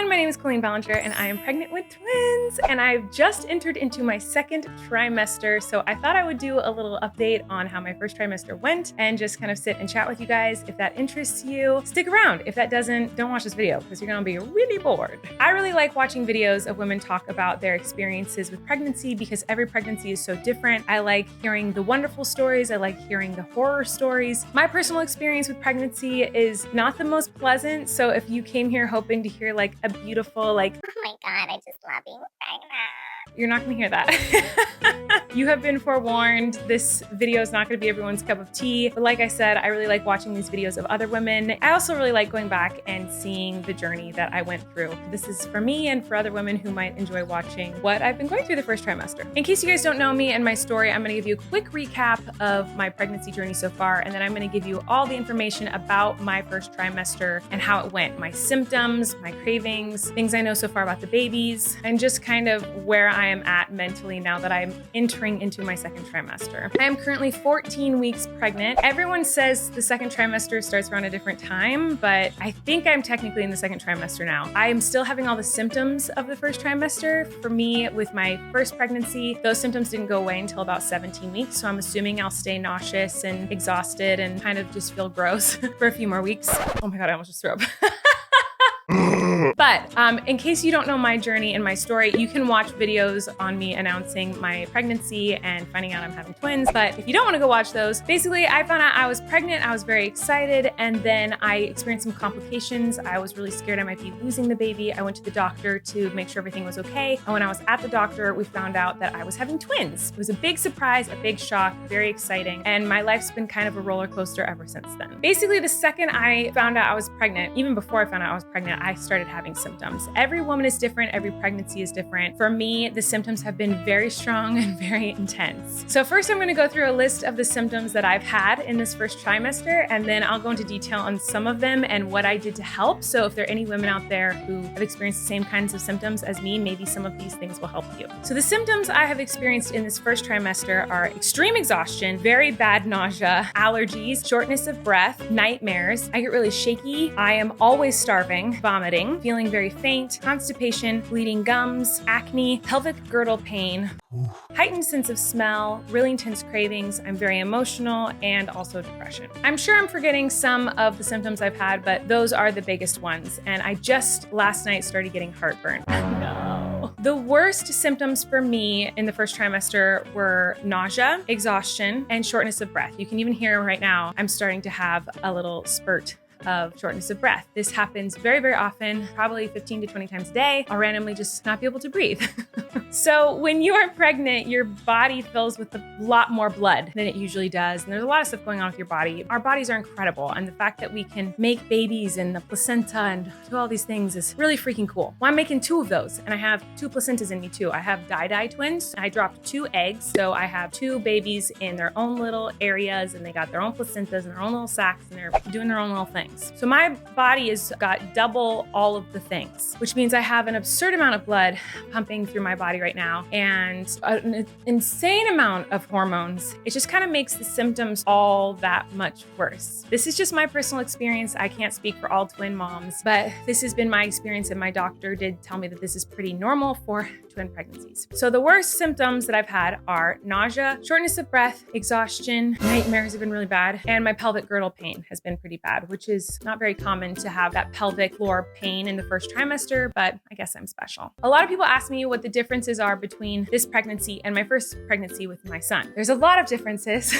everyone, my name is Colleen Ballinger and I am pregnant with twins and I've just entered into my second trimester. So I thought I would do a little update on how my first trimester went and just kind of sit and chat with you guys. If that interests you, stick around. If that doesn't, don't watch this video because you're gonna be really bored. I really like watching videos of women talk about their experiences with pregnancy because every pregnancy is so different. I like hearing the wonderful stories. I like hearing the horror stories. My personal experience with pregnancy is not the most pleasant. So if you came here hoping to hear like a beautiful, like, oh my God, I just love being pregnant, you're not gonna hear that. You have been forewarned. This video is not gonna be everyone's cup of tea. But like I said, I really like watching these videos of other women. I also really like going back and seeing the journey that I went through. This is for me and for other women who might enjoy watching what I've been going through the first trimester. In case you guys don't know me and my story, I'm gonna give you a quick recap of my pregnancy journey so far, and then I'm gonna give you all the information about my first trimester and how it went, my symptoms, my cravings, things I know so far about the babies, and just kind of where I am at mentally now that I'm entering into my second trimester. I am currently 14 weeks pregnant. Everyone says the second trimester starts around a different time, but I think I'm technically in the second trimester now. I am still having all the symptoms of the first trimester. For me, with my first pregnancy, those symptoms didn't go away until about 17 weeks, so I'm assuming I'll stay nauseous and exhausted and kind of just feel gross for a few more weeks. Oh my God, I almost just threw up. But in case you don't know my journey and my story, you can watch videos on me announcing my pregnancy and finding out I'm having twins. But if you don't want to go watch those, basically I found out I was pregnant, I was very excited, and then I experienced some complications. I was really scared I might be losing the baby. I went to the doctor to make sure everything was okay. And when I was at the doctor, we found out that I was having twins. It was a big surprise, a big shock, very exciting. And my life's been kind of a roller coaster ever since then. Basically, the second I found out I was pregnant, even before I found out I was pregnant, I started having symptoms. Every woman is different. Every pregnancy is different. For me, the symptoms have been very strong and very intense. So first I'm going to go through a list of the symptoms that I've had in this first trimester, and then I'll go into detail on some of them and what I did to help. So if there are any women out there who have experienced the same kinds of symptoms as me, maybe some of these things will help you. So the symptoms I have experienced in this first trimester are extreme exhaustion, very bad nausea, allergies, shortness of breath, nightmares. I get really shaky. I am always starving, vomiting, feeling very faint, constipation, bleeding gums, acne, pelvic girdle pain, heightened sense of smell, really intense cravings. I'm very emotional, and also depression. I'm sure I'm forgetting some of the symptoms I've had, but those are the biggest ones. And I just last night started getting heartburn. No. The worst symptoms for me in the first trimester were nausea, exhaustion, and shortness of breath. You can even hear right now, I'm starting to have a little spurt of shortness of breath. This happens very, very often, probably 15 to 20 times a day. I'll randomly just not be able to breathe. So when you are pregnant, your body fills with a lot more blood than it usually does. And there's a lot of stuff going on with your body. Our bodies are incredible. And the fact that we can make babies and the placenta and do all these things is really freaking cool. Well, I'm making 2 of those, and I have 2 placentas in me too. I have die twins. I dropped 2 eggs. So I have 2 babies in their own little areas, and they got their own placentas and their own little sacs, and they're doing their own little things. So my body has got double all of the things, which means I have an absurd amount of blood pumping through my body right now and an insane amount of hormones. It just kind of makes the symptoms all that much worse. This is just my personal experience. I can't speak for all twin moms, but this has been my experience, and my doctor did tell me that this is pretty normal for twin pregnancies. So the worst symptoms that I've had are nausea, shortness of breath, exhaustion, nightmares have been really bad, and my pelvic girdle pain has been pretty bad, which is not very common to have that pelvic floor pain in the first trimester, but I guess I'm special. A lot of people ask me what the differences are between this pregnancy and my first pregnancy with my son. There's a lot of differences.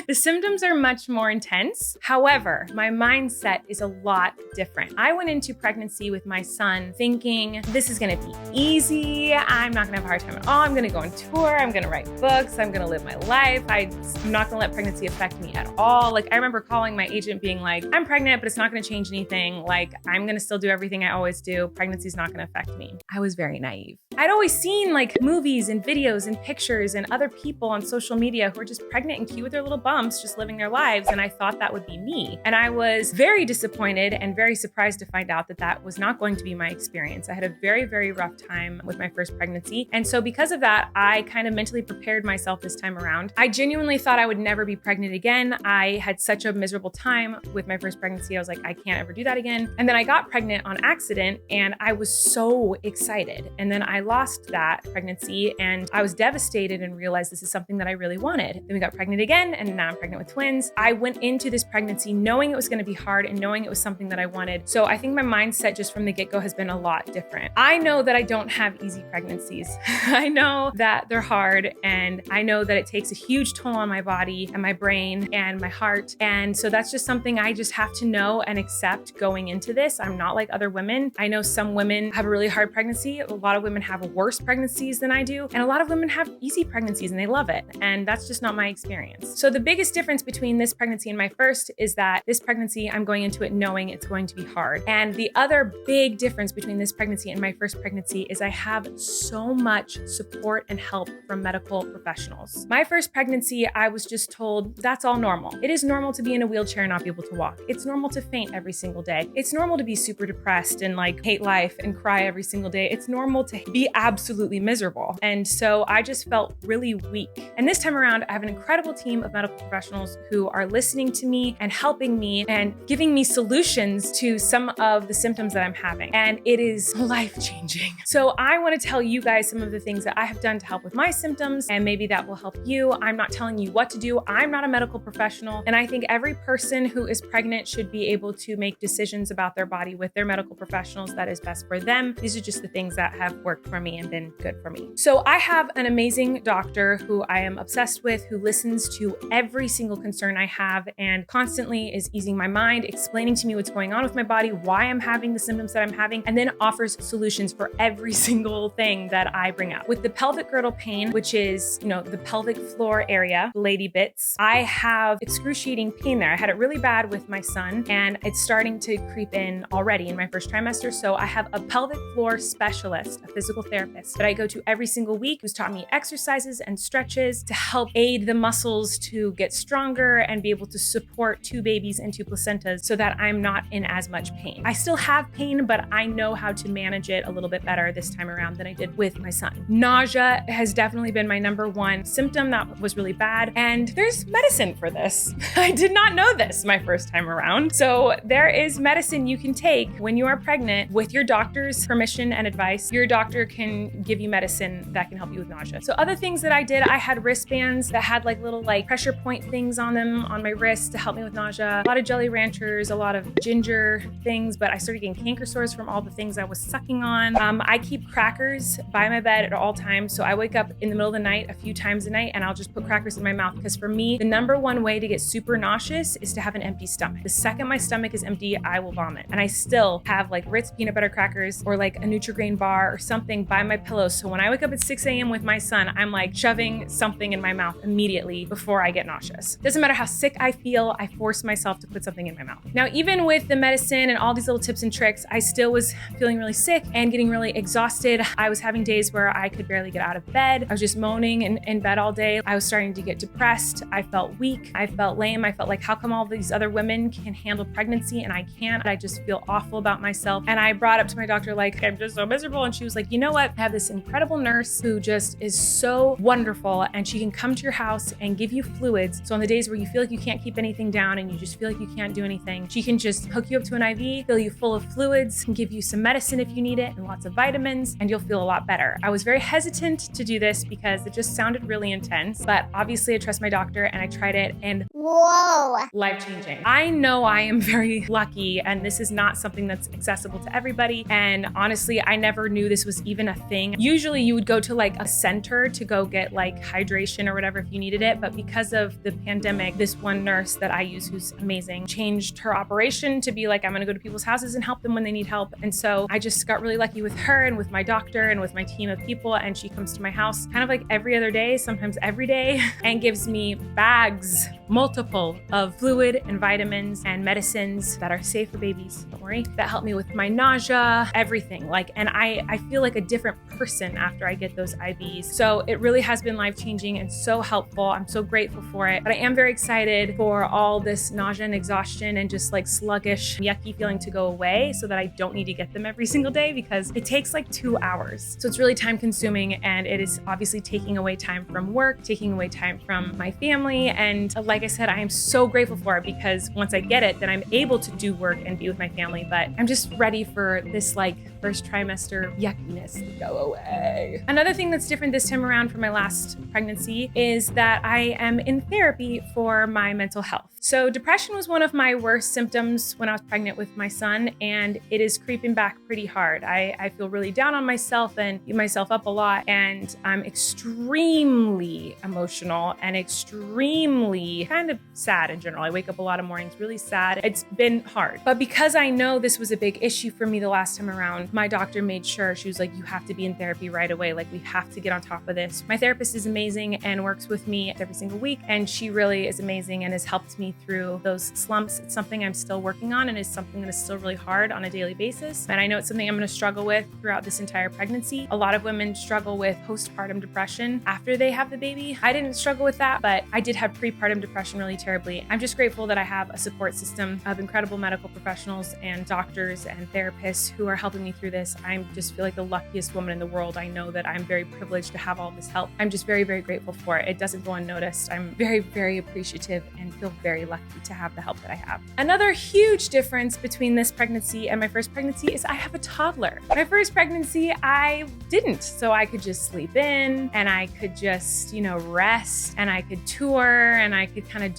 The symptoms are much more intense. However, my mindset is a lot different. I went into pregnancy with my son thinking this is gonna be easy. I'm not gonna have a hard time at all. I'm gonna go on tour. I'm gonna write books. I'm gonna live my life. I'm not gonna let pregnancy affect me at all. Like, I remember calling my agent being like, I'm pregnant, but it's not gonna change anything. Like, I'm gonna still do everything I always do. Pregnancy's not gonna affect me. I was very naive. I'd always seen seen like movies and videos and pictures and other people on social media who are just pregnant and cute with their little bumps, just living their lives. And I thought that would be me. And I was very disappointed and very surprised to find out that that was not going to be my experience. I had a very, very rough time with my first pregnancy. And so because of that, I kind of mentally prepared myself this time around. I genuinely thought I would never be pregnant again. I had such a miserable time with my first pregnancy. I was like, I can't ever do that again. And then I got pregnant on accident and I was so excited. And then I lost that pregnancy and I was devastated and realized this is something that I really wanted. Then we got pregnant again and now I'm pregnant with twins. I went into this pregnancy knowing it was going to be hard and knowing it was something that I wanted. So I think my mindset just from the get-go has been a lot different. I know that I don't have easy pregnancies. I know that they're hard and I know that it takes a huge toll on my body and my brain and my heart. And so that's just something I just have to know and accept going into this. I'm not like other women. I know some women have a really hard pregnancy. A lot of women have worse pregnancies than I do. And a lot of women have easy pregnancies and they love it. And that's just not my experience. So the biggest difference between this pregnancy and my first is that this pregnancy, I'm going into it knowing it's going to be hard. And the other big difference between this pregnancy and my first pregnancy is I have so much support and help from medical professionals. My first pregnancy, I was just told that's all normal. It is normal to be in a wheelchair and not be able to walk. It's normal to faint every single day. It's normal to be super depressed and like hate life and cry every single day. It's normal to be absolutely miserable. And so I just felt really weak. And this time around, I have an incredible team of medical professionals who are listening to me and helping me and giving me solutions to some of the symptoms that I'm having. And it is life-changing. So I want to tell you guys some of the things that I have done to help with my symptoms, and maybe that will help you. I'm not telling you what to do. I'm not a medical professional. And I think every person who is pregnant should be able to make decisions about their body with their medical professionals that is best for them. These are just the things that have worked for me and been good for me. So I have an amazing doctor who I am obsessed with, who listens to every single concern I have and constantly is easing my mind, explaining to me what's going on with my body, why I'm having the symptoms that I'm having, and then offers solutions for every single thing that I bring up. With the pelvic girdle pain, which is, the pelvic floor area, lady bits, I have excruciating pain there. I had it really bad with my son and it's starting to creep in already in my first trimester. So I have a pelvic floor specialist, a physical therapist that I go to every single week who's taught me exercises and stretches to help aid the muscles to get stronger and be able to support two babies and two placentas so that I'm not in as much pain. I still have pain, but I know how to manage it a little bit better this time around than I did with my son. Nausea has definitely been my number one symptom that was really bad. And there's medicine for this. I did not know this my first time around. So there is medicine you can take when you are pregnant with your doctor's permission and advice. Your doctor can give you medicine that can help you with nausea. So other things that I did, I had wristbands that had like little like pressure point things on them on my wrist to help me with nausea. A lot of Jelly Ranchers, a lot of ginger things, but I started getting canker sores from all the things I was sucking on. I keep crackers by my bed at all times. So I wake up in the middle of the night a few times a night and I'll just put crackers in my mouth because for me, the number one way to get super nauseous is to have an empty stomach. The second my stomach is empty, I will vomit. And I still have like Ritz peanut butter crackers or like a Nutri-Grain bar or something by my pillow. So when I wake up at 6 a.m. with my son, I'm like shoving something in my mouth immediately before I get nauseous. Doesn't matter how sick I feel, I force myself to put something in my mouth. Now, even with the medicine and all these little tips and tricks, I still was feeling really sick and getting really exhausted. I was having days where I could barely get out of bed. I was just moaning in bed all day. I was starting to get depressed. I felt weak. I felt lame. I felt like, how come all these other women can handle pregnancy and I can't? I just feel awful about myself. And I brought up to my doctor, like, I'm just so miserable. And she was like, you know what? I have this incredible nurse who just is so wonderful and she can come to your house and give you fluids. So on the days where you feel like you can't keep anything down and you just feel like you can't do anything, she can just hook you up to an IV, fill you full of fluids, and give you some medicine if you need it and lots of vitamins, and you'll feel a lot better. I was very hesitant to do this because it just sounded really intense, but obviously I trust my doctor and I tried it and whoa, life-changing. I know I am very lucky and this is not something that's accessible to everybody. And honestly, I never knew this was even a thing. Usually you would go to like a center to go get like hydration or whatever if you needed it. But because of the pandemic, this one nurse that I use who's amazing changed her operation to be like, I'm gonna go to people's houses and help them when they need help. And so I just got really lucky with her and with my doctor and with my team of people. And she comes to my house kind of like every other day, sometimes every day, and gives me bags, multiple of fluid and vitamins and medicines that are safe for babies, don't worry, that help me with my nausea, everything. And I feel like a different person after I get those IVs. So it really has been life-changing and so helpful. I'm so grateful for it. But I am very excited for all this nausea and exhaustion and just sluggish, yucky feeling to go away so that I don't need to get them every single day, because it takes 2 hours. So it's really time consuming, and it is obviously taking away time from work, taking away time from my family. And like I said, I am so grateful for it, because once I get it, then I'm able to do work and be with my family. But I'm just ready for this first trimester yuckiness to go away. Another thing that's different this time around from my last pregnancy is that I am in therapy for my mental health. So depression was one of my worst symptoms when I was pregnant with my son, and it is creeping back pretty hard. I feel really down on myself and beat myself up a lot, and I'm extremely emotional and extremely kind of sad in general. I wake up a lot of mornings really sad. It's been hard. But because I know this was a big issue for me the last time around, my doctor made sure, she was like, you have to be in therapy right away. We have to get on top of this. My therapist is amazing and works with me every single week, and she really is amazing and has helped me through those slumps. It's something I'm still working on, and it's something that is still really hard on a daily basis. And I know it's something I'm going to struggle with throughout this entire pregnancy. A lot of women struggle with postpartum depression after they have the baby. I didn't struggle with that, but I did have prepartum depression really terribly. I'm just grateful that I have a support system of incredible medical professionals and doctors and therapists who are helping me through this. I just feel like the luckiest woman in the world. I know that I'm very privileged to have all this help. I'm just very, very grateful for it. It doesn't go unnoticed. I'm very, very appreciative and feel very lucky to have the help that I have. Another huge difference between this pregnancy and my first pregnancy is I have a toddler. My first pregnancy, I didn't. So I could just sleep in, and I could just, rest, and I could tour, and I could kind of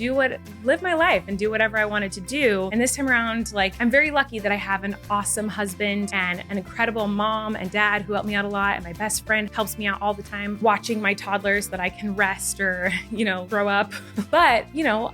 live my life and do whatever I wanted to do. And this time around, I'm very lucky that I have an awesome husband and an incredible mom and dad who help me out a lot. And my best friend helps me out all the time watching my toddlers so that I can rest or, grow up. But,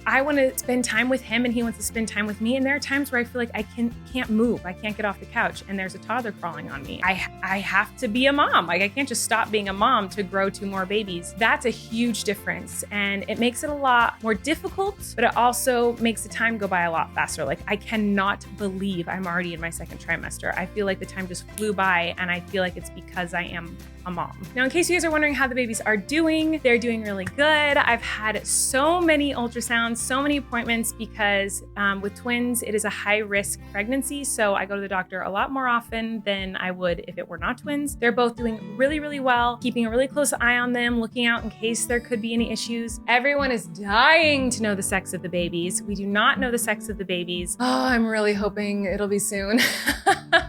I want to spend time with him, and he wants to spend time with me. And there are times where I feel like I can't move. I can't get off the couch, and there's a toddler crawling on me. I have to be a mom. I can't just stop being a mom to grow 2 more babies. That's a huge difference. And it makes it a lot more difficult, but it also makes the time go by a lot faster. I cannot believe I'm already in my second trimester. I feel like the time just flew by, and I feel like it's because I am a mom. Now, in case you guys are wondering how the babies are doing, they're doing really good. I've had so many ultrasounds, so many appointments, because with twins, it is a high-risk pregnancy. So I go to the doctor a lot more often than I would if it were not twins. They're both doing really, really well, keeping a really close eye on them, looking out in case there could be any issues. Everyone is dying to know the sex of the babies. We do not know the sex of the babies. Oh, I'm really hoping it'll be soon.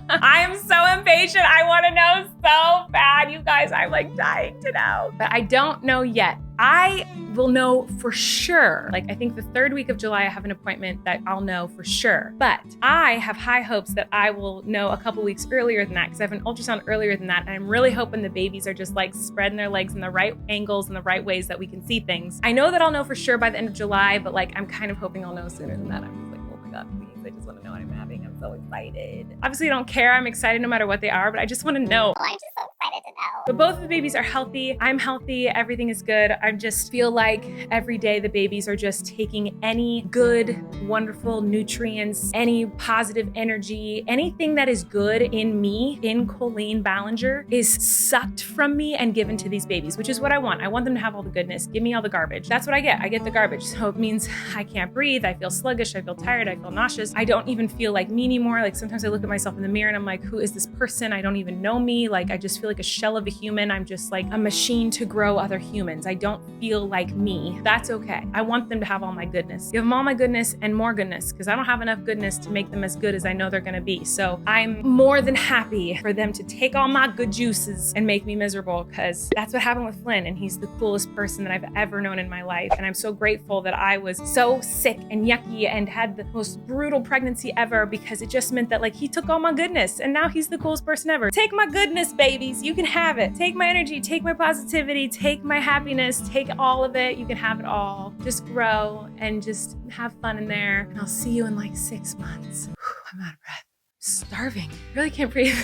I am so impatient. I want to know so bad, you guys. I'm dying to know. But I don't know yet. I will know for sure. I think the 3rd week of July, I have an appointment that I'll know for sure. But I have high hopes that I will know a couple weeks earlier than that, because I have an ultrasound earlier than that. And I'm really hoping the babies are just spreading their legs in the right angles and the right ways that we can see things. I know that I'll know for sure by the end of July, but I'm kind of hoping I'll know sooner than that. I'm just oh my God, please. I just want to know what I'm having. I'm so excited. Obviously, I don't care. I'm excited no matter what they are, but I just want to know. I'm just so excited to know. But both of the babies are healthy. I'm healthy. Everything is good. I just feel like every day the babies are just taking any good, wonderful nutrients, any positive energy, anything that is good in me, in Colleen Ballinger, is sucked from me and given to these babies, which is what I want. I want them to have all the goodness. Give me all the garbage. That's what I get. I get the garbage. So it means I can't breathe. I feel sluggish. I feel tired. I feel nauseous. I don't even feel like me anymore. Sometimes I look at myself in the mirror and I'm like, who is this person? I don't even know me. I just feel like a shell of a human. I'm just a machine to grow other humans. I don't feel like me. That's okay. I want them to have all my goodness. Give them all my goodness and more goodness, because I don't have enough goodness to make them as good as I know they're going to be. So I'm more than happy for them to take all my good juices and make me miserable, because that's what happened with Flynn, and he's the coolest person that I've ever known in my life. And I'm so grateful that I was so sick and yucky and had the most brutal pregnancy ever, because it just meant that he took all my goodness, and now he's the coolest person ever. Take my goodness, babies. You can have it. Take my energy, take my positivity, take my happiness, take all of it. You can have it all. Just grow and just have fun in there. And I'll see you in 6 months. I'm out of breath. I'm starving. Really can't breathe.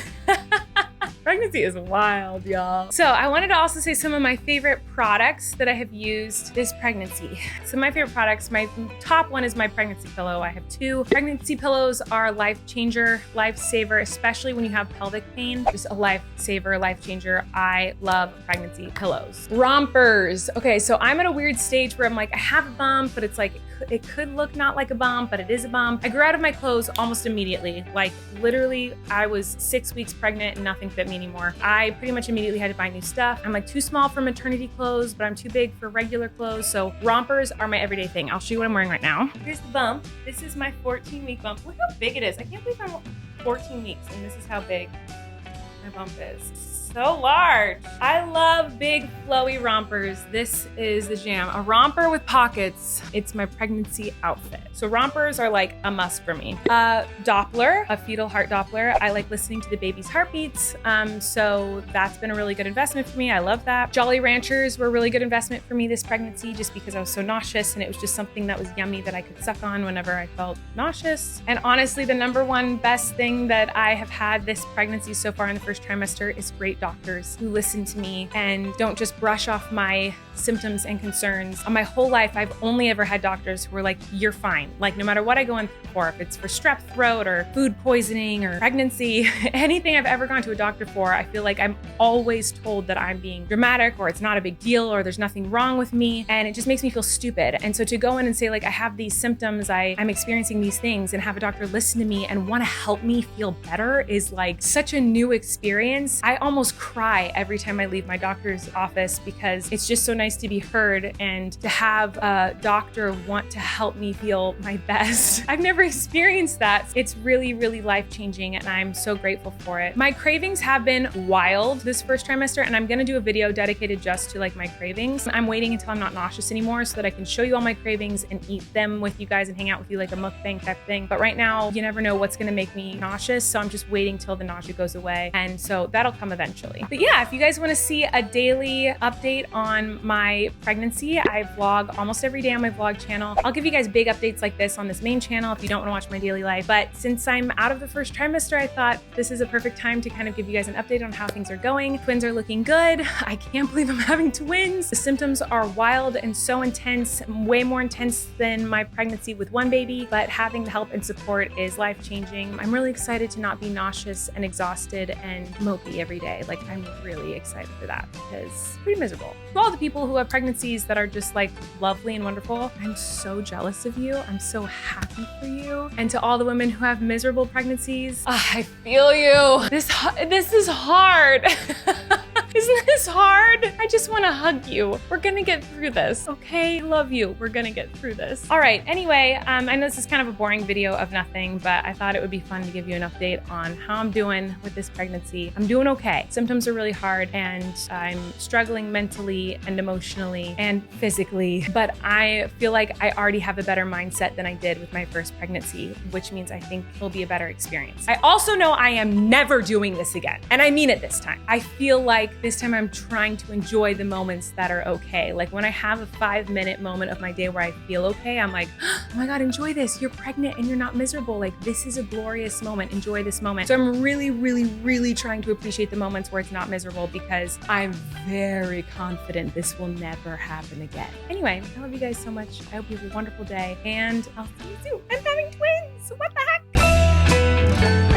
Pregnancy is wild, y'all. So I wanted to also say some of my favorite products that I have used this pregnancy. So my favorite products, my top one is my pregnancy pillow. I have two. Pregnancy pillows are life changer, lifesaver, especially when you have pelvic pain. Just a lifesaver, life changer. I love pregnancy pillows. Rompers. Okay, so I'm at a weird stage where I'm like, I have a bump, but it's like, it could look not like a bump, but it is a bump. I grew out of my clothes almost immediately. Like literally, I was 6 weeks pregnant and nothing fit me anymore. I pretty much immediately had to buy new stuff. I'm like too small for maternity clothes, but I'm too big for regular clothes. So rompers are my everyday thing. I'll show you what I'm wearing right now. Here's the bump. This is my 14-week bump. Look how big it is. I can't believe I'm 14 weeks and this is how big my bump is. So large. I love big flowy rompers. This is the jam. A romper with pockets. It's my pregnancy outfit. So rompers are like a must for me. Doppler, a fetal heart Doppler. I like listening to the baby's heartbeats. So that's been a really good investment for me. I love that. Jolly Ranchers were a really good investment for me this pregnancy just because I was so nauseous and it was just something that was yummy that I could suck on whenever I felt nauseous. And honestly, the number one best thing that I have had this pregnancy so far in the first trimester is great doctors who listen to me and don't just brush off my symptoms and concerns. My whole life, I've only ever had doctors who were like, you're fine. Like no matter what I go in for, if it's for strep throat or food poisoning or pregnancy, anything I've ever gone to a doctor for, I feel like I'm always told that I'm being dramatic or it's not a big deal or there's nothing wrong with me. And it just makes me feel stupid. And so to go in and say like, I have these symptoms, I'm experiencing these things and have a doctor listen to me and want to help me feel better is like such a new experience. I almost cry every time I leave my doctor's office because it's just so nice to be heard and to have a doctor want to help me feel my best. I've never experienced that. It's really, really life-changing and I'm so grateful for it. My cravings have been wild this first trimester and I'm gonna do a video dedicated just to like my cravings. I'm waiting until I'm not nauseous anymore so that I can show you all my cravings and eat them with you guys and hang out with you like a mukbang type thing. But right now, you never know what's gonna make me nauseous, so I'm just waiting till the nausea goes away. And so that'll come eventually. But yeah, if you guys wanna see a daily update on my pregnancy, I vlog almost every day on my vlog channel. I'll give you guys big updates like this on this main channel if you don't wanna watch my daily life. But since I'm out of the first trimester, I thought this is a perfect time to kind of give you guys an update on how things are going. Twins are looking good. I can't believe I'm having twins. The symptoms are wild and so intense, way more intense than my pregnancy with one baby, but having the help and support is life-changing. I'm really excited to not be nauseous and exhausted and mopey every day. Like I'm really excited for that because it's pretty miserable. To all the people who have pregnancies that are just like lovely and wonderful, I'm so jealous of you. I'm so happy for you. And to all the women who have miserable pregnancies, I feel you. This is hard. Isn't this hard? I just want to hug you. We're gonna get through this, okay? Love you. We're gonna get through this. All right, anyway, I know this is kind of a boring video of nothing, but I thought it would be fun to give you an update on how I'm doing with this pregnancy. I'm doing okay. Symptoms are really hard and I'm struggling mentally and emotionally and physically, but I feel like I already have a better mindset than I did with my first pregnancy, which means I think it'll be a better experience. I also know I am never doing this again, and I mean it this time. I feel like this time I'm trying to enjoy the moments that are okay. Like when I have a 5-minute moment of my day where I feel okay, I'm like, oh my God, enjoy this. You're pregnant and you're not miserable. Like this is a glorious moment. Enjoy this moment. So I'm really, really, really trying to appreciate the moments where it's not miserable because I'm very confident this will never happen again. Anyway, I love you guys so much. I hope you have a wonderful day and I'll see you soon. I'm having twins. What the heck?